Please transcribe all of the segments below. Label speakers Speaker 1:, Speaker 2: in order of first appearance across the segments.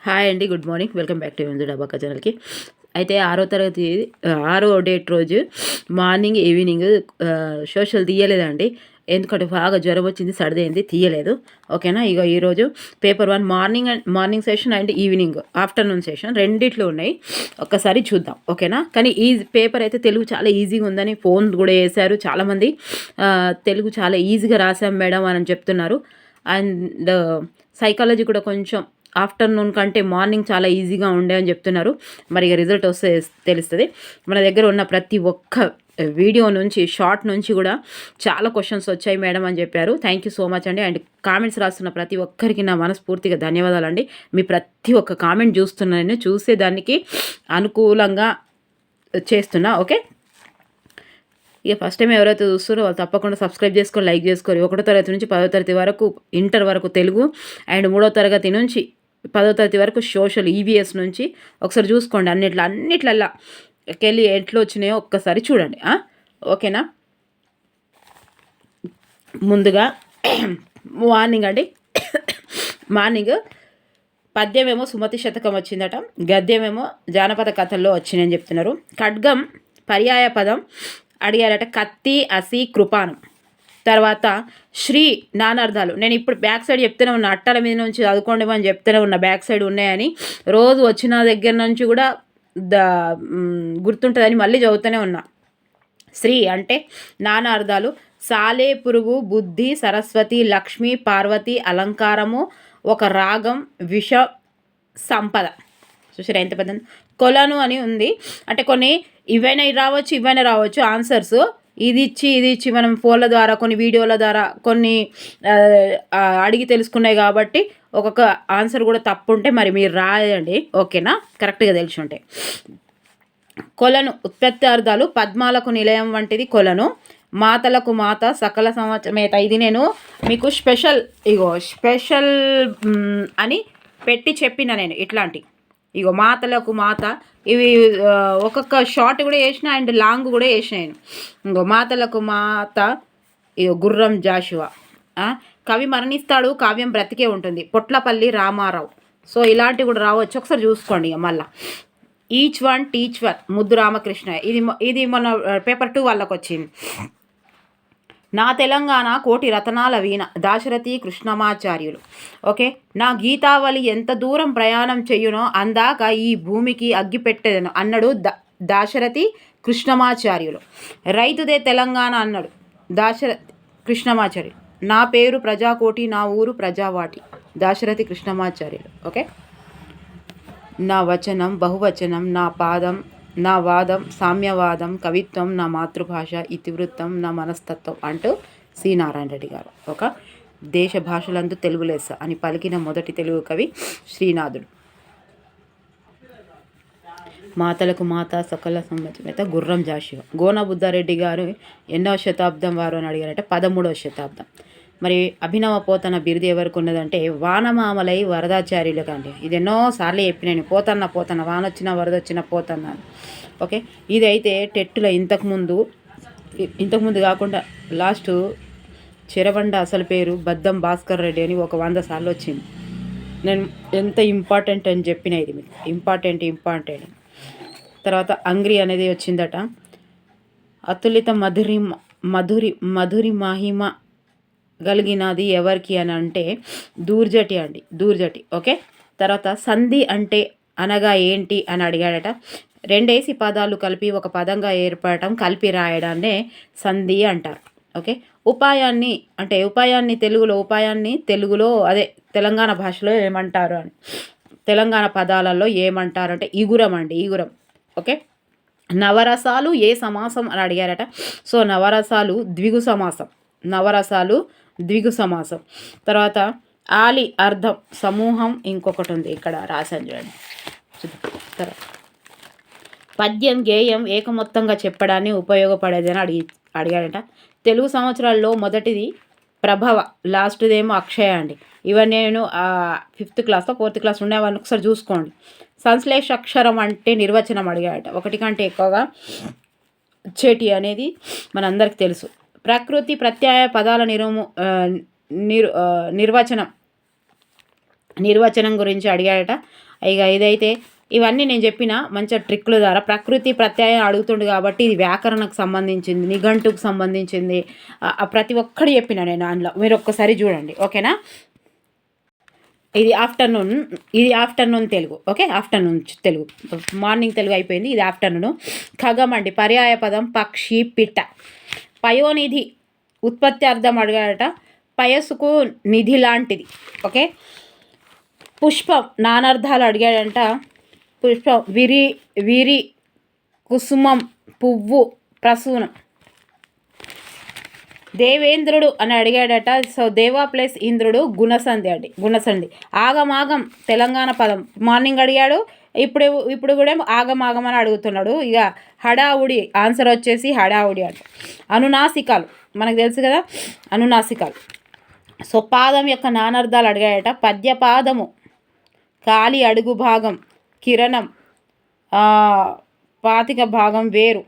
Speaker 1: Hi అండి, good morning. Welcome back to Hindu డబాకా ఛానల్కి. అయితే 6వ తరగతి 6వ డేట్ రోజు మార్నింగ్ ఈవినింగ్ సోషల్ తీయలేదండి. ఎందుకంటే బాగా జ్వరం వచ్చింది, సర్దైంది, తీయలేదు. ఓకేనా. ఇక ఈరోజు paper 1 morning session and evening afternoon session రెండిట్లో ఉన్నాయి. ఒక్కసారి చూద్దాం. ఓకేనా. కానీ ఈ పేపర్ అయితే తెలుగు చాలా ఈజీగా ఉందని ఫోన్ కూడా వేశారు చాలామంది. తెలుగు చాలా ఈజీగా రాసాం మేడం అని చెప్తున్నారు. అండ్ సైకాలజీ కూడా కొంచెం ఆఫ్టర్నూన్ కంటే మార్నింగ్ చాలా ఈజీగా ఉండే అని చెప్తున్నారు. మరి ఇక రిజల్ట్ వస్తే తెలుస్తుంది. మన దగ్గర ఉన్న ప్రతి ఒక్క వీడియో నుంచి, షార్ట్ నుంచి కూడా చాలా క్వశ్చన్స్ వచ్చాయి మేడం అని చెప్పారు. థ్యాంక్ యూ సో మచ్ అండి. అండ్ కామెంట్స్ రాస్తున్న ప్రతి ఒక్కరికి నా మనస్ఫూర్తిగా ధన్యవాదాలండి. మీ ప్రతి ఒక్క కామెంట్ చూస్తున్నాను, చూసేదానికి అనుకూలంగా చేస్తున్నా. ఓకే. ఇక ఫస్ట్ టైం ఎవరైతే చూస్తారో వాళ్ళు తప్పకుండా సబ్స్క్రైబ్ చేసుకొని, లైక్ చేసుకొని 1వ తరగతి నుంచి 10వ తరగతి వరకు ఇంటర్ వరకు తెలుగు, అండ్ 3వ తరగతి నుంచి 10వ తరగతి వరకు సోషల్ ఈవీఎస్ నుంచి ఒకసారి చూసుకోండి. అన్నిట్లల్లా వెళ్ళి ఎట్లా వచ్చినాయో ఒక్కసారి చూడండి. ఓకేనా. ముందుగా మార్నింగ్ అండి. మార్నింగ్ పద్యమేమో సుమతి శతకం వచ్చిందట, గద్యమేమో జానపద కథల్లో వచ్చినాయని చెప్తున్నారు. ఖడ్గం పర్యాయ పదం అడిగారట, కత్తి, అసి, కృపానం. తర్వాత శ్రీ నానార్థాలు. నేను ఇప్పుడు బ్యాక్ సైడ్ చెప్తూనే ఉన్నా, అట్టల మీద నుంచి చదువుకోండి అని చెప్తూనే ఉన్నా, బ్యాక్ సైడ్ ఉన్నాయని. రోజు వచ్చిన దగ్గర నుంచి కూడా గుర్తుంటుందని మళ్ళీ చదువుతూనే ఉన్నా. శ్రీ అంటే నానా అర్థాలు. సాలే పురుగు, బుద్ధి, సరస్వతి, లక్ష్మి, పార్వతి, అలంకారము, ఒక రాగం, విష సంపద. చూసారా ఎంత పెద్ద. కొలను అని ఉంది, అంటే కొన్ని ఇవైనా రావచ్చు ఆన్సర్స్. ఇది ఇచ్చి మనం ఫోన్ల ద్వారా, కొన్ని వీడియోల ద్వారా, కొన్ని అడిగి తెలుసుకున్నాయి కాబట్టి ఒక్కొక్క ఆన్సర్ కూడా తప్పు ఉంటే మరి మీరు రాయండి. ఓకేనా. కరెక్ట్గా తెలిసి ఉంటే. కొలను ఉత్పత్తి అర్థాలు. పద్మాలకు నిలయం వంటిది కొలను. మాతలకు మాత, సకల సంవత్సరమేత. ఇది నేను మీకు స్పెషల్ అని పెట్టి చెప్పిన నేను ఇట్లాంటి. మాతలకు మాత, ఇవి ఒక్కొక్క షార్ట్ కూడా వేసిన అండ్ లాంగ్ కూడా వేసిన నేను. మాతలకు మాత, గుర్రం జాషువా. కవి మరణిస్తాడు, కావ్యం బ్రతికే ఉంటుంది. పొట్లపల్లి రామారావు. సో ఇలాంటివి కూడా రావచ్చు, ఒకసారి చూసుకోండి. ఇక మళ్ళీ ఈచ్ వన్ టీచ్ వన్ ముద్దు రామకృష్ణ. ఇది మన పేపర్ 2 వాళ్ళకి వచ్చింది. నా తెలంగాణ కోటి రతనాల వీణ, దాశరథి కృష్ణమాచార్యులు. ఓకే. నా గీతావళి ఎంత దూరం ప్రయాణం చెయ్యునో అందాక ఈ భూమికి అగ్గిపెట్టెదను అన్నాడు దాశరథి కృష్ణమాచార్యులు. రైతుదే తెలంగాణ అన్నాడు దాశరథి కృష్ణమాచార్యులు. నా పేరు ప్రజాకోటి, నా ఊరు ప్రజావాటి, దాశరథి కృష్ణమాచార్యులు. ఓకే. నా వచనం బహువచనం, నా వాదం సామ్యవాదం, కవిత్వం నా మాతృభాష, ఇతివృత్తం నా మనస్తత్వం అంటూ సి నారాయణ రెడ్డి గారు. ఒక దేశ భాషలందు తెలుగు లెస్స అని పలికిన మొదటి తెలుగు కవి శ్రీనాథుడు. మాతలకు మాత, సకల సంవత్సరమేత, గుర్రం జాషువా. గోన బుద్ధారెడ్డి గారు ఎన్నో శతాబ్దం వారు అని అడిగారంటే 13వ శతాబ్దం. మరి అభినవ పోతన బిరుదు ఎవరికి ఉన్నదంటే వానమామలై వరదాచార్యులకు అండి. ఇది ఎన్నోసార్లు చెప్పినాను, పోతన్న వానొచ్చిన వరదొచ్చిన పోతన్న. ఓకే. ఇది అయితే టెట్టులో ఇంతకుముందు కాకుండా లాస్ట్ చెరబండ అసలు పేరు బద్దం భాస్కర్ రెడ్డి అని ఒక 100 సార్లు వచ్చింది. నేను ఎంత ఇంపార్టెంట్ అని చెప్పిన, ఇది మీకు ఇంపార్టెంట్. తర్వాత అంగ్రి అనేది వచ్చిందట. అతులిత మధురి మహిమ కలిగినది ఎవరికి అని అంటే దూర్జటి అండి, దూర్జటి. ఓకే. తర్వాత సంధి అంటే అనగా ఏంటి అని అడిగాడట. 2 పదాలు కలిపి ఒక పదంగా ఏర్పడటం, కలిపి రాయడాన్నే సంధి అంటారు. ఓకే. ఉపాయాన్ని తెలుగులో అదే తెలంగాణ భాషలో ఏమంటారు అని, తెలంగాణ పదాలలో ఏమంటారు అంటే ఇగురం అండి, ఇగురం. ఓకే. నవరసాలు ఏ సమాసం అని అడిగారట. సో నవరసాలు ద్విగు సమాసం. తర్వాత ఆలి అర్థం సమూహం, ఇంకొకటి ఉంది ఇక్కడ రాశాను చూడండి. తర్వాత పద్యం గేయం ఏకమొత్తంగా చెప్పడాన్ని ఉపయోగపడేదని అడిగాడట. తెలుగు సంవత్సరాల్లో మొదటిది ప్రభవ, లాస్ట్దేమో అక్షయ అండి. ఇవన్నీ నేను 5th క్లాస్లో 4th క్లాస్ ఉండేవాళ్ళని ఒకసారి చూసుకోండి. సంశ్లేష అక్షరం అంటే నిర్వచనం అడిగాడట. 1 కంటే ఎక్కువగా చేటి అనేది మనందరికీ తెలుసు. ప్రకృతి ప్రత్యయ పదాల నిర్వచనం నిర్వచనం గురించి అడిగాడట. ఇక ఇదైతే ఇవన్నీ నేను చెప్పిన మంచిగా ట్రిక్ల ద్వారా ప్రకృతి ప్రత్యయం అడుగుతుండు కాబట్టి ఇది వ్యాకరణకు సంబంధించింది, నిఘంటుకు సంబంధించింది, ప్రతి ఒక్కటి చెప్పిన నేను అందులో. మీరు ఒక్కసారి చూడండి, ఓకేనా. ఇది afternoon Telugu, okay. Afternoon Telugu, morning Telugu అయిపోయింది, ఇది ఆఫ్టర్నూన్. ఖగం అండి, పర్యాయ పదం పక్షి, పిట్ట. పయోనిధి ఉత్పత్తి అర్థం అడిగాడట. పయస్సుకు నిధి లాంటిది, ఓకే. పుష్పం నానార్థాలు అడిగాడంట. పుష్పం విరి, కుసుమం, పువ్వు, ప్రసూనం. దేవేంద్రుడు అని అడిగాడట. సో దేవా ప్లస్ ఇంద్రుడు గుణసంధి అండి, గుణసంధి. ఆగమాగం తెలంగాణ పదం, మార్నింగ్ అడిగాడు, ఇప్పుడు కూడా ఆగమాగం అని అడుగుతున్నాడు. ఇక హడావుడి, ఆన్సర్ వచ్చేసి హడావుడి అంట. అనునాసికాలు మనకు తెలుసు కదా, అనునాసికాలు. సో పాదం యొక్క నానార్థాలు అడిగాడట. పద్యపాదము కాలి అడుగు భాగం, కిరణం, పాతిక భాగం, వేరు.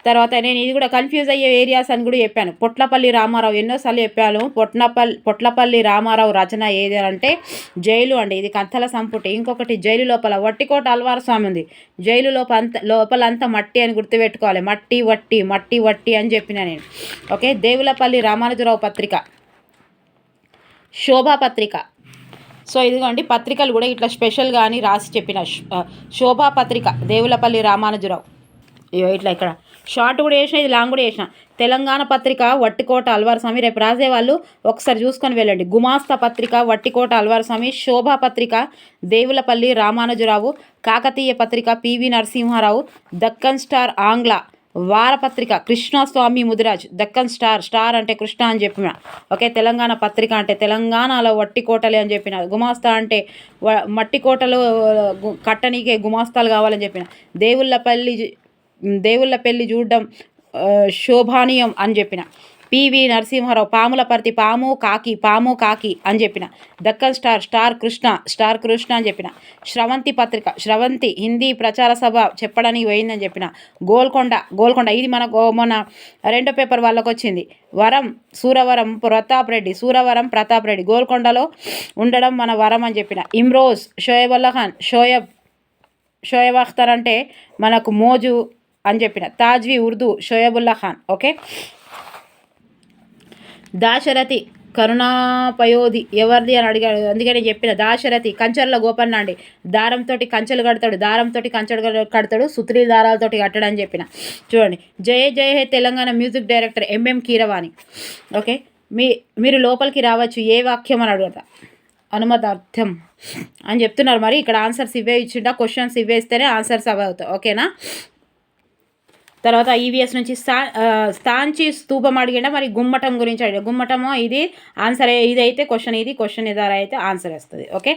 Speaker 1: తర్వాత నేను ఇది కూడా కన్ఫ్యూజ్ అయ్యే ఏరియాస్ అని కూడా చెప్పాను. పొట్లపల్లి రామారావు ఎన్నోసార్లు చెప్పాను. పొట్లపల్లి రామారావు రచన ఏది అంటే జైలు అండి, ఇది కథల సంపుటి. ఇంకొకటి జైలు లోపల వట్టికోట అల్వార స్వామి ఉంది. జైలు లోపలంతా మట్టి అని గుర్తుపెట్టుకోవాలి. మట్టి వట్టి అని చెప్పిన నేను, ఓకే. దేవులపల్లి రామానుజరావు పత్రిక, శోభా పత్రిక. సో ఇదిగోండి పత్రికలు కూడా ఇట్లా స్పెషల్గా అని రాసి చెప్పిన. శోభా పత్రిక దేవులపల్లి రామానుజరావు. ఇట్లా ఇక్కడ షార్ట్ కూడా వేసిన, ఇది లాంగ్ కూడా వేసిన. తెలంగాణ పత్రిక వట్టికోట అల్వార్ స్వామి, రేపు రాసేవాళ్ళు ఒకసారి చూసుకొని వెళ్ళండి. గుమాస్తా పత్రిక వట్టికోట అల్వార్ స్వామి, శోభా పత్రిక దేవులపల్లి రామానుజరావు, కాకతీయ పత్రిక పివి నరసింహారావు, దక్కన్ స్టార్ ఆంగ్ల వారపత్రిక కృష్ణస్వామి ముదిరాజ్. దక్కన్ స్టార్ అంటే కృష్ణ అని చెప్పిన, ఓకే. తెలంగాణ పత్రిక అంటే తెలంగాణలో వట్టి కోటలే అని చెప్పిన. గుమాస్తా అంటే మట్టి కోటలు కట్టనీకే గుమాస్తాలు కావాలని చెప్పిన. దేవుళ్ళపల్లి చూడడం శోభానీయం అని చెప్పిన. పివి నరసింహారావు పాములపర్తి పాము కాకి అని చెప్పిన. దక్కన్ స్టార్ కృష్ణ అని చెప్పిన. స్రవంతి పత్రిక, స్రవంతి హిందీ ప్రచార సభ చెప్పడానికి పోయిందని చెప్పిన. గోల్కొండ ఇది మన రెండో పేపర్ వాళ్ళకు వచ్చింది. సూరవరం ప్రతాప్ రెడ్డి గోల్కొండలో ఉండడం మన వరం అని చెప్పిన. ఇమ్రోజ్ షోయబ్ అఖ్తర్ అంటే మనకు మోజు అని చెప్పిన. తాజ్వి ఉర్దూ షోయబుల్లా ఖాన్, ఓకే. దాశరథి కరుణాపయోధి ఎవరిది అని అడిగాడు, అందుకే నేను చెప్పిన. దాశరథి కంచెర్ల గోపన్న అండి, దారంతో కంచెలు కడతాడు, సుత్రీ దారాలతోటి కట్టడం అని చెప్పిన. చూడండి, Jaya He Telangana music director MM Keeravani, okay. మీరు లోపలికి రావచ్చు, ఏ వాక్యం అని అడుగుతా. అనుమతార్థం అని చెప్తున్నారు. మరి ఇక్కడ ఆన్సర్స్ ఇవే ఇచ్చిండా, క్వశ్చన్స్ ఇవే ఇస్తేనే ఆన్సర్స్ అవే అవుతాయి, ఓకేనా. తర్వాత ఈవీఎస్ నుంచి స్థాంచి స్తూపం అడిగిండ. మరి గుమ్మటం గురించి అడిగాడు. గుమ్మటము ఇది ఆన్సర్, ఇదైతే క్వశ్చన్ ద్వారా అయితే ఆన్సర్ వస్తుంది, ఓకే.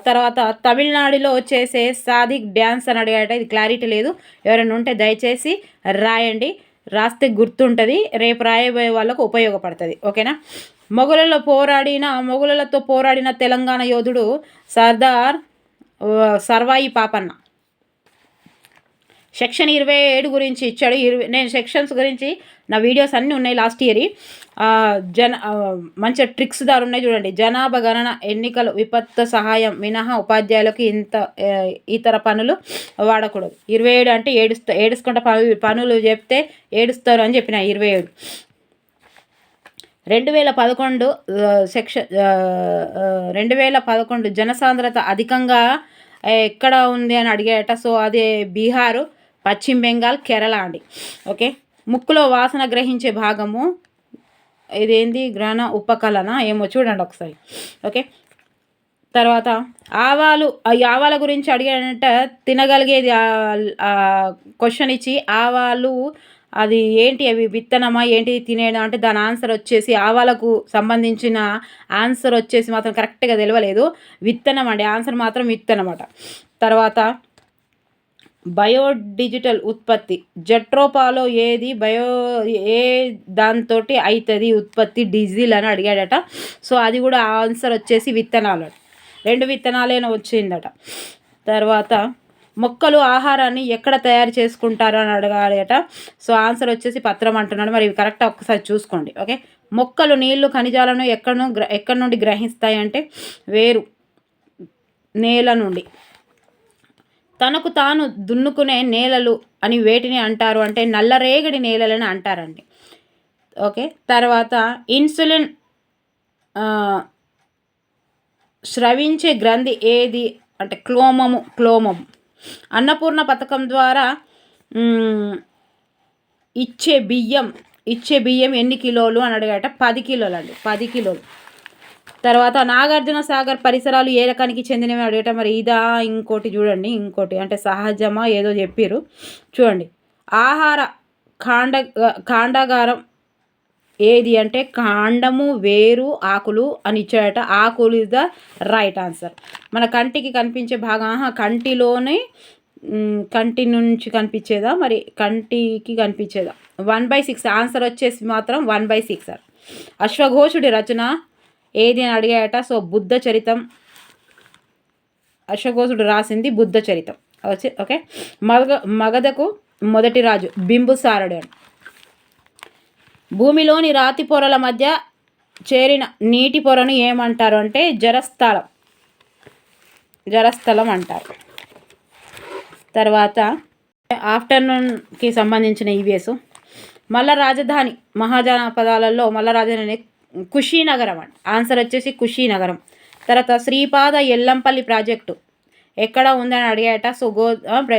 Speaker 1: తర్వాత తమిళనాడులో వచ్చేసే సాదిక్ డ్యాన్స్ అని అడిగాట. ఇది క్లారిటీ లేదు, ఎవరైనా ఉంటే దయచేసి రాయండి, రాస్తే గుర్తుంటుంది, రేపు రాయబోయే వాళ్ళకు ఉపయోగపడుతుంది, ఓకేనా. మొఘలులతో పోరాడిన తెలంగాణ యోధుడు సర్దార్ సర్వాయి పాపన్న. సెక్షన్ 27 గురించి ఇచ్చాడు. నేను సెక్షన్స్ గురించి నా వీడియోస్ అన్నీ ఉన్నాయి లాస్ట్ ఇయర్. మంచి ట్రిక్స్ దారు ఉన్నాయి చూడండి. జనాభా గణన, ఎన్నికలు, విపత్తు సహాయం మినహా ఉపాధ్యాయులకు ఇతర పనులు వాడకూడదు. 27 అంటే ఏడుచుకుంటా పనులు చెప్తే ఏడుస్తారు అని చెప్పిన. 27 2011 జనసాంద్రత అధికంగా ఎక్కడ ఉంది అని అడిగాట. సో అదే బీహారు, పశ్చిమ బెంగాల్, కేరళ అండి, ఓకే. ముక్కులో వాసన గ్రహించే భాగము ఇదేంది, గ్రహణ ఉపకలన ఏమో చూడండి ఒకసారి, ఓకే. తర్వాత ఆవాల గురించి అడిగాడంట. తినగలిగేది క్వశ్చన్ ఇచ్చి ఆవాలు అది ఏంటి, అవి విత్తనమా ఏంటిది తినేయడం అంటే దాని ఆన్సర్ వచ్చేసి ఆవాలకు సంబంధించిన ఆన్సర్ వచ్చేసి మాత్రం కరెక్ట్గా తెలియలేదు, విత్తనం అండి. ఆన్సర్ మాత్రం విత్తనం అట. తర్వాత బయోడిజిటల్ ఉత్పత్తి జట్రోపాలో ఏ దాంతో అవుతుంది ఉత్పత్తి, డీజిల్ అని అడిగాడట. సో అది కూడా ఆన్సర్ వచ్చేసి విత్తనాలు, 2 విత్తనాలేనో వచ్చిందట. తర్వాత మొక్కలు ఆహారాన్ని ఎక్కడ తయారు చేసుకుంటారు అని అడగాడట. సో ఆన్సర్ వచ్చేసి పత్రం అంటున్నాడు. మరి ఇవి కరెక్ట్ ఒక్కసారి చూసుకోండి, ఓకే. మొక్కలు నీళ్లు ఖనిజాలను ఎక్కడి నుండి గ్రహిస్తాయి అంటే వేరు నేల నుండి. తనకు తాను దున్నుకునే నేలలు అని వేటిని అంటారు అంటే నల్లరేగడి నేలలని అంటారండి. ఓకే. తర్వాత ఇన్సులిన్ స్రవించే గ్రంథి ఏది అంటే క్లోమము. అన్నపూర్ణ పథకం ద్వారా ఇచ్చే బియ్యం ఎన్ని కిలోలు అని అడిగాట? 10 కిలోలు అండి, 10 కిలోలు. తర్వాత నాగార్జున సాగర్ పరిసరాలు ఏ రకానికి చెందినవి అడిగట? మరి ఇదా ఇంకోటి చూడండి, ఇంకోటి అంటే సహజమా ఏదో చెప్పారు చూడండి. ఆహార కాండాగారం ఏది అంటే కాండము, వేరు, ఆకులు అని ఇచ్చాడట. ఆకులు ఇస్ ద రైట్ ఆన్సర్. మన కంటికి కనిపించే భాగం కంటిలోనే, కంటి నుంచి కనిపించేదా మరి కంటికి కనిపించేదా? 1/6 ఆన్సర్ వచ్చేసి మాత్రం 1/6. అశ్వఘోషుడి రచన ఏది అని అడిగాయట? సో బుద్ధ చరితం. అశ్వఘోషుడు రాసింది బుద్ధ చరితం. ఓకే. మగధకు మొదటి రాజు బింబుసారుడు అని. భూమిలోని రాతి పొరల మధ్య చేరిన నీటి పొరను ఏమంటారు అంటే జలస్థలం అంటారు. తర్వాత ఆఫ్టర్నూన్కి సంబంధించిన ఈవీఎస్. మల్ల రాజధాని మహాజనపదాలలో మల్ల రాజధాని కుషీనగరం అండి. ఆన్సర్ వచ్చేసి కుషీనగరం. తర్వాత శ్రీపాద ఎల్లంపల్లి ప్రాజెక్టు ఎక్కడ ఉందని అడిగాట? సో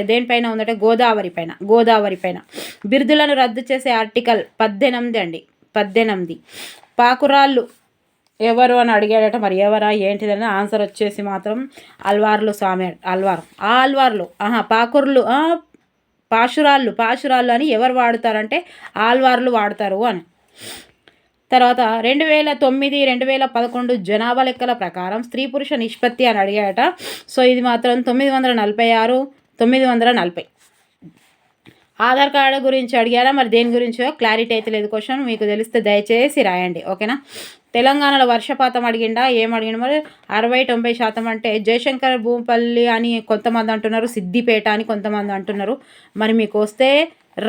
Speaker 1: దేనిపైన ఉందంటే గోదావరి పైన. బిరుదులను రద్దు చేసే ఆర్టికల్ 18 అండి, 18. పాకురాళ్ళు ఎవరు అని అడిగాడట? మరి ఎవరా ఏంటిదని ఆన్సర్ వచ్చేసి మాత్రం అల్వార్లు స్వామి. ఆల్వార్లు పాకుర్లు పాశురాళ్ళు అని ఎవరు వాడుతారంటే ఆల్వార్లు వాడతారు అని. తర్వాత 2009-2011 జనాభా లెక్కల ప్రకారం స్త్రీ పురుష నిష్పత్తి అని అడిగాడట. సో ఇది మాత్రం 940. ఆధార్ కార్డు గురించి అడిగారా? మరి దేని గురించో క్లారిటీ అయితే లేదు. క్వశ్చన్ మీకు తెలిస్తే దయచేసి రాయండి, ఓకేనా. తెలంగాణలో వర్షపాతం అడిగిండా? ఏమడిగిండు మరి? 60-90% అంటే జయశంకర్ భూపల్లి అని కొంతమంది అంటున్నారు, సిద్దిపేట అని కొంతమంది అంటున్నారు. మరి మీకు వస్తే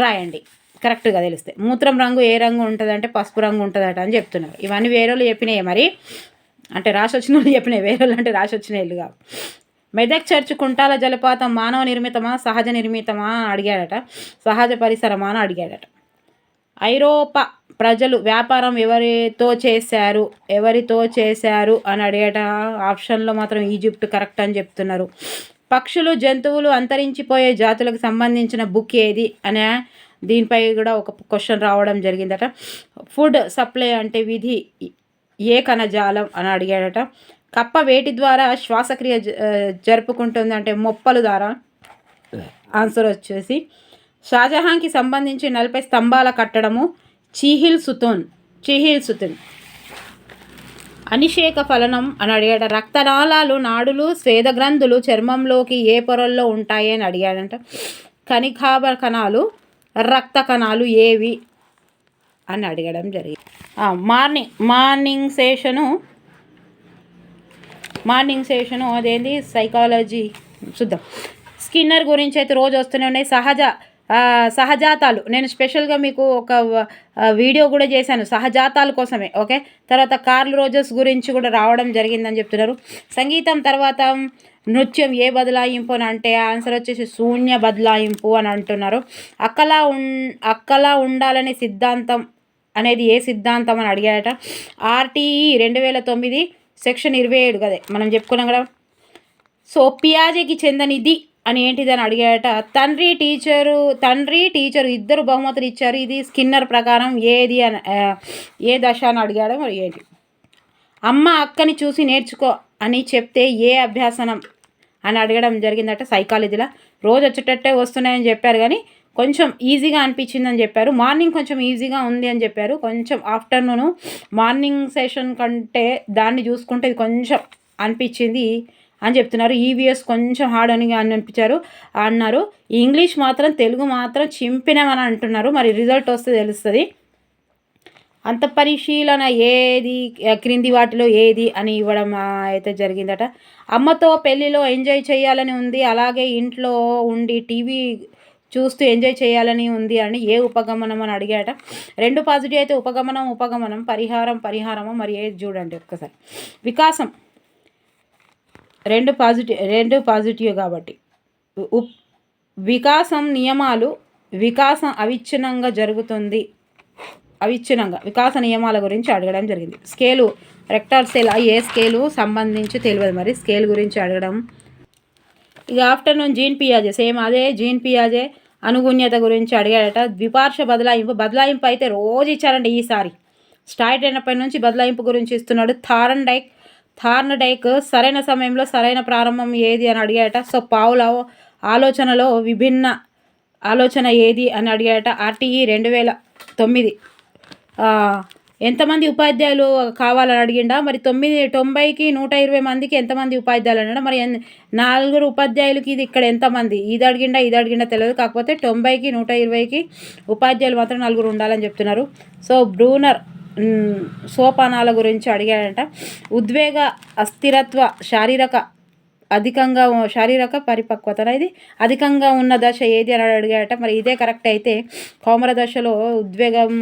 Speaker 1: రాయండి కరెక్ట్గా తెలిస్తే. మూత్రం రంగు ఏ రంగు ఉంటుంది అంటే పసుపు రంగు ఉంటుందట అని చెప్తున్నారు. ఇవన్నీ వేరేళ్ళు చెప్పినాయి, మరి అంటే రాసి వచ్చిన వాళ్ళు చెప్పినాయి, వేరేళ్ళు అంటే రాసి వచ్చిన ఇల్లు కావు. మెదక్ చర్చ్ కుంటాల జలపాతం మానవ నిర్మితమా సహజ నిర్మితమా అని అడిగాడట. సహజ పరిసరమా అని అడిగాడట. ఐరోపా ప్రజలు వ్యాపారం ఎవరితో చేశారు అని అడిగాట. ఆప్షన్లో మాత్రం ఈజిప్ట్ కరెక్ట్ అని చెప్తున్నారు. పక్షులు జంతువులు అంతరించిపోయే జాతులకు సంబంధించిన బుక్ ఏది అనే దీనిపై కూడా ఒక క్వశ్చన్ రావడం జరిగిందట. ఫుడ్ సప్లై అంటే విధి ఏ కణజాలం అని అడిగాడట. కప్ప వేటి ద్వారా శ్వాసక్రియ జరుపుకుంటుంది అంటే మొప్పల ద్వారా. ఆన్సర్ వచ్చేసి షాజహాన్కి సంబంధించి 40 స్తంభాల కట్టడము చిహిల్ సుతున్. అనిషేక ఫలనం అని అడిగాడ. రక్తనాళాలు, నాడులు, స్వేద గ్రంథులు చర్మంలోకి ఏ పొరల్లో ఉంటాయి అని అడిగాడంట. కణికాభ కణాలు, రక్త కణాలు ఏవి అని అడగడం జరిగింది. మార్నింగ్ సెషను అదేంటి సైకాలజీ చూద్దాం. స్కిన్నర్ గురించి అయితే రోజు వస్తూనే ఉన్నాయి. సహజాతాలు నేను స్పెషల్గా మీకు ఒక వీడియో కూడా చేశాను సహజాతాల కోసమే, ఓకే. తర్వాత కార్ల్ రోజర్స్ గురించి కూడా రావడం జరిగిందని చెప్తున్నారు. సంగీతం తర్వాత నృత్యం ఏ బదలాయింపు అని అంటే ఆన్సర్ వచ్చేసి శూన్య బదలాయింపు అని అంటున్నారు. అక్కలా ఉండాలనే సిద్ధాంతం అనేది ఏ సిద్ధాంతం అని అడిగాడట. ఆర్టీఈ 2009 సెక్షన్ 27 కదే మనం చెప్పుకున్నాం కదా. సో పియాజేకి చెందనిది అని ఏంటిది అని అడిగాడట. తండ్రి టీచరు ఇద్దరు బహుమతులు ఇచ్చారు. ఇది స్కిన్నర్ ప్రకారం ఏది అని ఏ దశ అని అడిగాడు. మరి ఏంటి? అమ్మ అక్కని చూసి నేర్చుకో అని చెప్తే ఏ అభ్యాసనం అని అడగడం జరిగిందట. సైకాలజీలో రోజు వచ్చేటట్టే వస్తున్నాయని చెప్పారు, కానీ కొంచెం ఈజీగా అనిపించిందని చెప్పారు. మార్నింగ్ కొంచెం ఈజీగా ఉంది అని చెప్పారు. కొంచెం ఆఫ్టర్నూను మార్నింగ్ సెషన్ కంటే దాన్ని చూసుకుంటే ఇది కొంచెం అనిపించింది అని చెప్తున్నారు. ఈవీఎస్ కొంచెం హార్డ్ అని అన్నారు. ఇంగ్లీష్ మాత్రం తెలుగు మాత్రం చింపినామని అంటున్నారు. మరి రిజల్ట్ వస్తే తెలుస్తుంది. అంత పరిశీలన ఏది క్రింది వాటిలో ఏది అని ఇవ్వడం అయితే జరిగిందట. అమ్మతో పెళ్ళిలో ఎంజాయ్ చేయాలని ఉంది, అలాగే ఇంట్లో ఉండి టీవీ చూస్తూ ఎంజాయ్ చేయాలని ఉంది అని ఏ ఉపగమనం అని అడిగాట. 2 పాజిటివ్ అయితే ఉపగమనం, పరిహారము మరి ఏది చూడండి ఒక్కసారి. వికాసం 2 పాజిటివ్ కాబట్టి వికాసం నియమాలు, వికాసం అవిచ్ఛిన్నంగా జరుగుతుంది, వికాస నియమాల గురించి అడగడం జరిగింది. స్కేలు రెక్టార్ స్కేల్ ఏ స్కేలు సంబంధించి తెలియదు, మరి స్కేల్ గురించి అడగడం. ఇక ఆఫ్టర్నూన్ జీన్ పియాజే సేమ్ అదే జీన్ పియాజే అనుగుణ్యత గురించి అడిగాడట. ద్విపార్శ్వ బదలాయింపు అయితే రోజు ఇచ్చారండి. ఈసారి స్టార్ట్ అయినప్పటి నుంచి బదలాయింపు గురించి ఇస్తున్నాడు. థార్న్డైక్ సరైన సమయంలో సరైన ప్రారంభం ఏది అని అడిగాడట. సో పావుల ఆలోచనలో విభిన్న ఆలోచన ఏది అని అడిగాడట. ఆర్టీఈ 2009 ఎంతమంది ఉపాధ్యాయులు కావాలని అడిగిండా. మరి 90కి 120 మందికి ఎంతమంది ఉపాధ్యాయులు అన్నాడు. మరి 4 ఉపాధ్యాయులకి ఇది ఇక్కడ ఎంతమంది ఇది అడిగిండా తెలియదు. కాకపోతే 90కి 120కి ఉపాధ్యాయులు మాత్రం 4 ఉండాలని చెప్తున్నారు. సో బ్రూనర్ సోపానాల గురించి అడిగాడంట. ఉద్వేగ అస్థిరత్వ శారీరక పరిపక్వత ఇది అధికంగా ఉన్న దశ ఏది అని అడిగాడట. మరి ఇదే కరెక్ట్ అయితే కౌమార దశలో ఉద్వేగం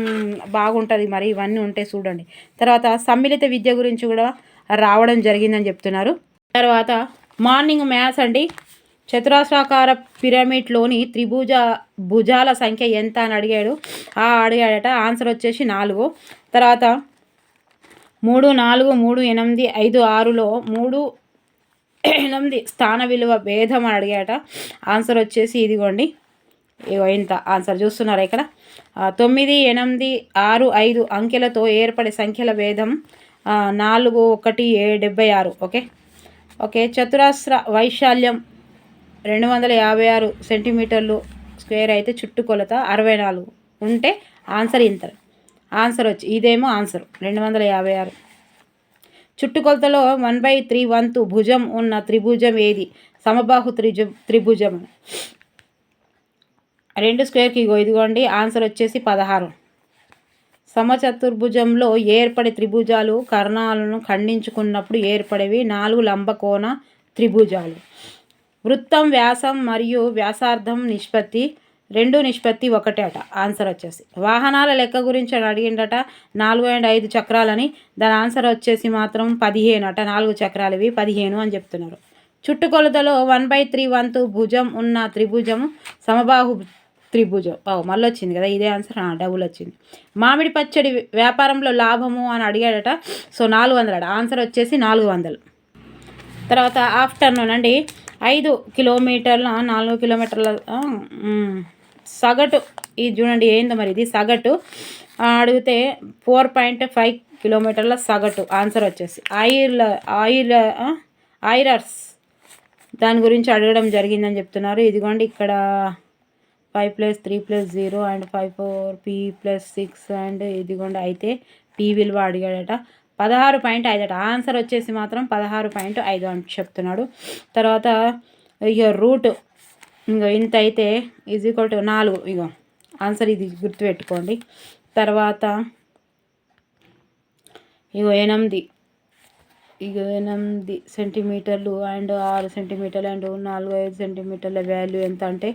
Speaker 1: బాగుంటుంది. మరి ఇవన్నీ ఉంటే చూడండి. తర్వాత సమ్మిళిత విద్య గురించి కూడా రావడం జరిగిందని చెప్తున్నారు. తర్వాత మార్నింగ్ మ్యాథ్స్ అండి. చతురస్రాకార పిరమిడ్లోని భుజాల సంఖ్య ఎంత అని అడిగాడట. ఆన్సర్ వచ్చేసి 4. తర్వాత 3, 4, 3, 8, 5, 6లో 3, 8 స్థాన విలువ భేదం అని అడిగాట. ఆన్సర్ వచ్చేసి ఇదిగోండి, ఇంత ఆన్సర్ చూస్తున్నారా ఇక్కడ. 9, 8, 6, 5 అంకెలతో ఏర్పడే సంఖ్యల భేదం 4, 1, 76. ఓకే. చతురస్ర వైశాల్యం 256 సెంటీమీటర్లు స్క్వేర్ అయితే చుట్టుకొలత 64 ఉంటే ఆన్సర్ ఇంత. ఆన్సర్ వచ్చి ఇదేమో ఆన్సర్ 256. చుట్టుకొలతలో 1/3 వంతు భుజం ఉన్న త్రిభుజం ఏది? సమబాహు త్రిభుజం. 2 స్క్వేర్కి ఇదిగోండి ఆన్సర్ వచ్చేసి 16. సమచతుర్భుజంలో ఏర్పడే త్రిభుజాలు కర్ణాలను ఖండించుకున్నప్పుడు ఏర్పడేవి 4 లంబకోణ త్రిభుజాలు. వృత్తం వ్యాసం మరియు వ్యాసార్థం నిష్పత్తి 2:1 అట. ఆన్సర్ వచ్చేసి వాహనాల లెక్క గురించి అని అడిగిండట. 4 and 5 చక్రాలని. దాని ఆన్సర్ వచ్చేసి మాత్రం 15 అట. 4 చక్రాలు ఇవి 15 అని చెప్తున్నారు. చుట్టుకొలతలో 1/3 వంతు భుజం ఉన్న త్రిభుజము సమబాహు త్రిభుజం. మళ్ళీ వచ్చింది కదా ఇదే ఆన్సర్. డబుల్ వచ్చింది. మామిడి పచ్చడి వ్యాపారంలో లాభము అని అడిగాడట. సో 400 అట. ఆన్సర్ వచ్చేసి 400. తర్వాత ఆఫ్టర్నూన్ అండి. 5 కిలోమీటర్ల 4 కిలోమీటర్ల సగటు ఇది చూడండి ఏందో మరి ఇది సగటు అడిగితే 4.5 కిలోమీటర్ల సగటు. ఆన్సర్ వచ్చేసి ఐరర్స్ దాని గురించి అడగడం జరిగిందని చెప్తున్నారు. ఇదిగోండి ఇక్కడ 5 + 3 + 0 and 5 4 p + 6 అండ్ ఇదిగోండి అయితే p విలువ అడిగాడట. 16.5 అట. ఆన్సర్ వచ్చేసి మాత్రం 16.5 అని చెప్తున్నాడు. తర్వాత ఇక రూట్ ఇంత అయితే = 4. ఇగో ఆన్సర్ ఇది గుర్తుపెట్టుకోండి. తర్వాత 8 సెంటీమీటర్లు అండ్ 6 సెంటీమీటర్లు అండ్ 4, 5 సెంటీమీటర్ల వాల్యూ ఎంత అంటే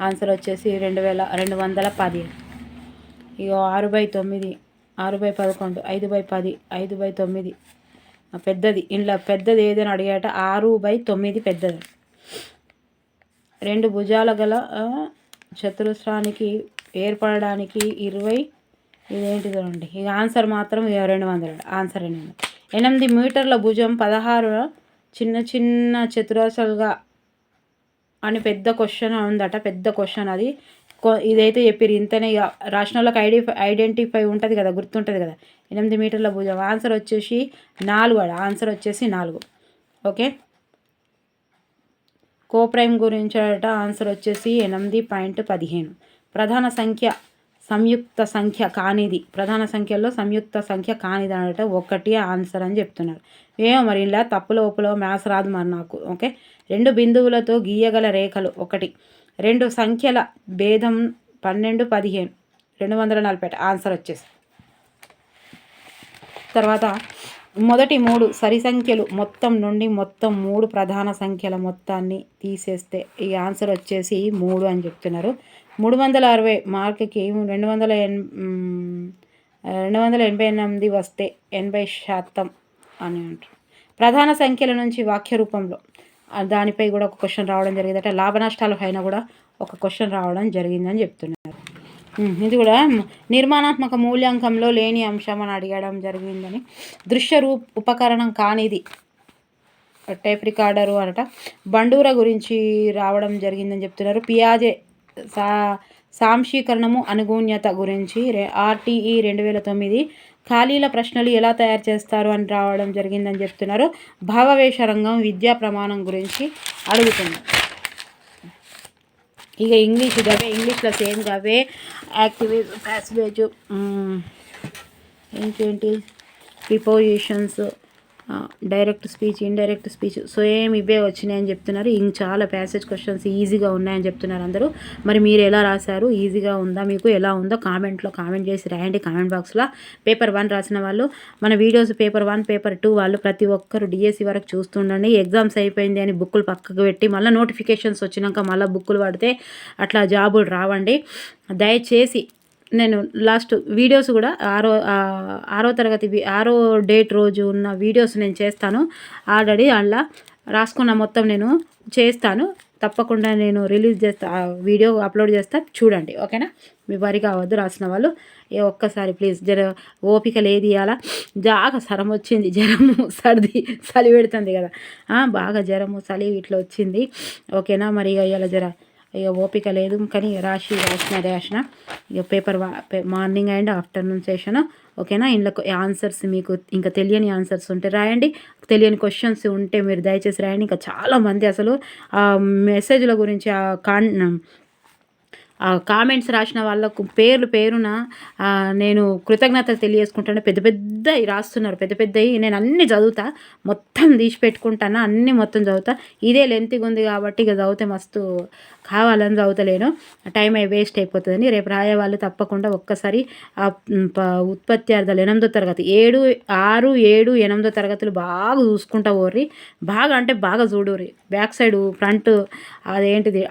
Speaker 1: ఆన్సర్ వచ్చేసి 2210. 6/9, 6/11, 5/10, 5/9 పెద్దది. ఇంట్లో పెద్దది ఏదని అడిగాట. 6/9 పెద్దది. 2 భుజాల గల చతురస్రానికి ఏర్పడడానికి 20 ఇదేంటిదండి. ఇక ఆన్సర్ మాత్రం 200. ఆన్సర్ 200. 8 మీటర్ల భుజం 16 చిన్న చతురస్రాలుగా అని పెద్ద క్వశ్చన్ ఉందట. పెద్ద క్వశ్చన్ అది. ఇదైతే చెప్పారు ఇంతనే. ఇక రాసిన వాళ్ళకి ఐడెంటిఫై ఉంటుంది కదా, గుర్తుంటుంది కదా. 8 మీటర్ల భుజం. ఆన్సర్ వచ్చేసి 4. ఆన్సర్ వచ్చేసి 4. ఓకే. కోప్రైమ్ గురించి అట. ఆన్సర్ వచ్చేసి 8.15. ప్రధాన సంఖ్య సంయుక్త సంఖ్య కానిది. ప్రధాన సంఖ్యల్లో సంయుక్త సంఖ్య కానిది అనట 1 ఆన్సర్ అని చెప్తున్నారు. ఏమో మరి ఇలా తప్పులో ఒప్పులో మ్యాథ్స్ రాదు మరి నాకు. ఓకే. 2 బిందువులతో గీయగల రేఖలు 1. 2 సంఖ్యల భేదం 12, 15, 240. ఆన్సర్ వచ్చేసి తర్వాత మొదటి 3 సరి సంఖ్యలు మొత్తం నుండి మొత్తం 3 ప్రధాన సంఖ్యల మొత్తాన్ని తీసేస్తే ఈ ఆన్సర్ వచ్చేసి 3 అని చెప్తున్నారు. 360 మార్కుకి 288 వస్తే 80% అని అంటారు. ప్రధాన సంఖ్యల నుంచి వాక్య రూపంలో దానిపై కూడా ఒక క్వశ్చన్ రావడం జరిగిందట. లాభ నష్టాల పైన కూడా ఒక క్వశ్చన్ రావడం జరిగిందని చెప్తున్నారు. ఇది కూడా నిర్మాణాత్మక మూల్యాంకంలో లేని అంశం అని అడగడం జరిగిందని. దృశ్య ఉపకరణం కానిది టేప్ రికార్డరు అనట. బండూర గురించి రావడం జరిగిందని చెప్తున్నారు. పియాజే సాంశీకరణము అనుగుణ్యత గురించి RTE 2009 ఖాళీల ప్రశ్నలు ఎలా తయారు చేస్తారు అని రావడం జరిగిందని చెప్తున్నారు. భావవేశ రంగం విద్యా ప్రమాణం గురించి అడుగుతున్నారు. ఇక ఇంగ్లీష్ అవే, ఇంగ్లీష్లో సేమ్ అవే యాక్టివేజ్ ప్యాసివేజ్ ఇంకేంటి prepositions, direct speech, indirect speech same ఇవే వచ్చినాయని చెప్తున్నారు. చాలా ప్యాసేజ్ క్వశ్చన్స్ ఈజీగా ఉన్నాయని చెప్తున్నారు అందరూ. మరి మీరు ఎలా రాశారు? ఈజీగా ఉందా? మీకు ఎలా ఉందో కామెంట్లో కామెంట్ చేసి రాయండి. కామెంట్ బాక్స్లో పేపర్ 1 రాసిన వాళ్ళు, మన వీడియోస్ పేపర్ 1 పేపర్ 2 వాళ్ళు ప్రతి ఒక్కరు డిఎస్సి వరకు చూస్తుండండి. ఎగ్జామ్స్ అయిపోయింది అని బుక్కులు పక్కకు పెట్టి మళ్ళీ నోటిఫికేషన్స్ వచ్చినాక మళ్ళీ బుక్కులు పడితే అట్లా జాబులు రావండి. దయచేసి నేను లాస్ట్ వీడియోస్ కూడా 6వ తరగతి 6వ డేట్ రోజు ఉన్న వీడియోస్ నేను చేస్తాను. ఆల్రెడీ అలా రాసుకున్న మొత్తం నేను చేస్తాను. తప్పకుండా నేను రిలీజ్ చేస్తా, వీడియో అప్లోడ్ చేస్తా, చూడండి. ఓకేనా? మీ వరి కావద్దు రాసిన వాళ్ళు. ఒక్కసారి ప్లీజ్ ఓపిక లేదు. ఇవాళ బాగా జ్వరం వచ్చింది. జ్వరము సర్ది చలి పెడుతుంది కదా, బాగా జ్వరము చలి ఇట్లా వచ్చింది. ఓకేనా? మరి ఇవాళ ఇక ఓపిక లేదు కానీ రాసిన ఇక paper morning and afternoon session. ఓకేనా? ఇందులో ఆన్సర్స్ మీకు ఇంకా తెలియని ఆన్సర్స్ ఉంటే రాయండి. తెలియని క్వశ్చన్స్ ఉంటే మీరు దయచేసి రాయండి. ఇంకా చాలామంది అసలు ఆ మెసేజ్ల గురించి కామెంట్స్ రాసిన వాళ్ళకు పేరున నేను కృతజ్ఞతలు తెలియజేసుకుంటాను. పెద్ద పెద్దవి రాస్తున్నారు, పెద్ద పెద్దవి. నేను అన్నీ చదువుతా, మొత్తం తీసి పెట్టుకుంటాను, అన్నీ మొత్తం చదువుతా. ఇదే లెంత్గా ఉంది కాబట్టి ఇక చదివితే మస్తు కావాలని చదువుతలేను, టైం వేస్ట్ అయిపోతుందని. రేపు రాయే వాళ్ళు తప్పకుండా ఒక్కసారి ఉత్పత్తి అర్థాలు 8వ తరగతి 6, 7, 8వ తరగతులు బాగా చూసుకుంటా పోర్రి. బాగా అంటే బాగా చూడుర్రి. బ్యాక్ సైడ్ ఫ్రంట్ అదేంటిది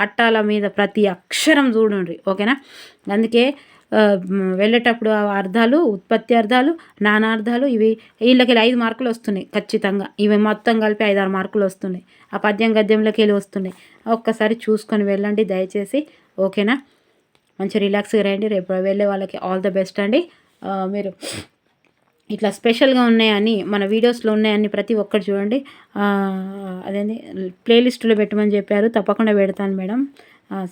Speaker 1: అట్టాల మీద ప్రతి అక్షరం చూడండి. ఓకేనా? అందుకే వెళ్ళేటప్పుడు అర్థాలు, ఉత్పత్తి అర్థాలు, నానార్థాలు ఇవి వీళ్ళకి 5 మార్కులు వస్తున్నాయి ఖచ్చితంగా. ఇవి మొత్తం కలిపి 5-6 మార్కులు వస్తున్నాయి. ఆ పద్యం గద్యంలోకి వెళ్ళి వస్తున్నాయి. ఒక్కసారి చూసుకొని వెళ్ళండి దయచేసి. ఓకేనా? మంచి రిలాక్స్గా రండి. రేపు వెళ్ళే వాళ్ళకి ఆల్ ద బెస్ట్ అండి. మీరు ఇట్లా స్పెషల్గా ఉన్నాయని మన వీడియోస్లో ఉన్నాయని ప్రతి ఒక్కటి చూడండి. అదేంటి ప్లేలిస్టులో పెట్టమని చెప్పారు, తప్పకుండా పెడతాను మేడం.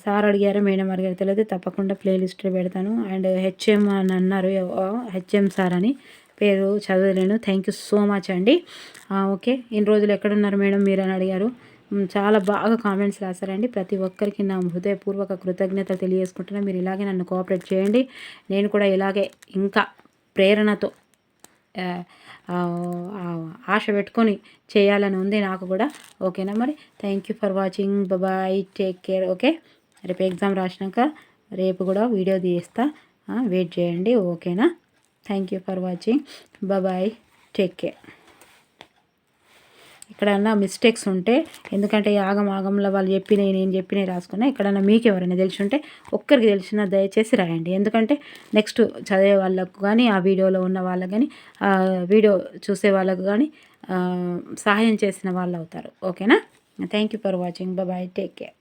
Speaker 1: సార్ అడిగారు, మేడం అడిగారు తెలియదు, తప్పకుండా ప్లేలిస్టులో పెడతాను. అండ్ HM అని అన్నారు, HM సార్ అని పేరు చదవలేను. థ్యాంక్ యూ సో మచ్ అండి. ఓకే, ఇన్ని రోజులు ఎక్కడున్నారు మేడం మీరు అని అడిగారు. చాలా బాగా కామెంట్స్ రాశారండి. ప్రతి ఒక్కరికి నా హృదయపూర్వక కృతజ్ఞతలు తెలియజేసుకుంటున్నా. మీరు ఇలాగే నన్ను కోఆపరేట్ చేయండి. నేను కూడా ఇలాగే ఇంకా ప్రేరణతో ఆశ పెట్టుకొని చేయాలని ఉంది నాకు కూడా. ఓకేనా? మరి thank you for watching. Bye, take care. Okay, రేపు ఎగ్జామ్ రాసినాక రేపు కూడా వీడియో తీస్తా, వెయిట్ చేయండి. ఓకేనా? Thank you for watching. Bye, take care. ఎక్కడన్నా మిస్టేక్స్ ఉంటే, ఎందుకంటే ఆగంలో వాళ్ళు చెప్పినవి నేను చెప్పినవి రాసుకున్నా, ఎక్కడన్నా మీకు ఎవరైనా తెలిసి ఉంటే ఒక్కరికి తెలిసినా దయచేసి రాయండి. ఎందుకంటే నెక్స్ట్ చదివే వాళ్ళకు కానీ, ఆ వీడియోలో ఉన్న వాళ్ళకు కానీ, వీడియో చూసే వాళ్ళకు కానీ సహాయం చేసిన వాళ్ళు అవుతారు. ఓకేనా? Thank you for watching. Bye, take care.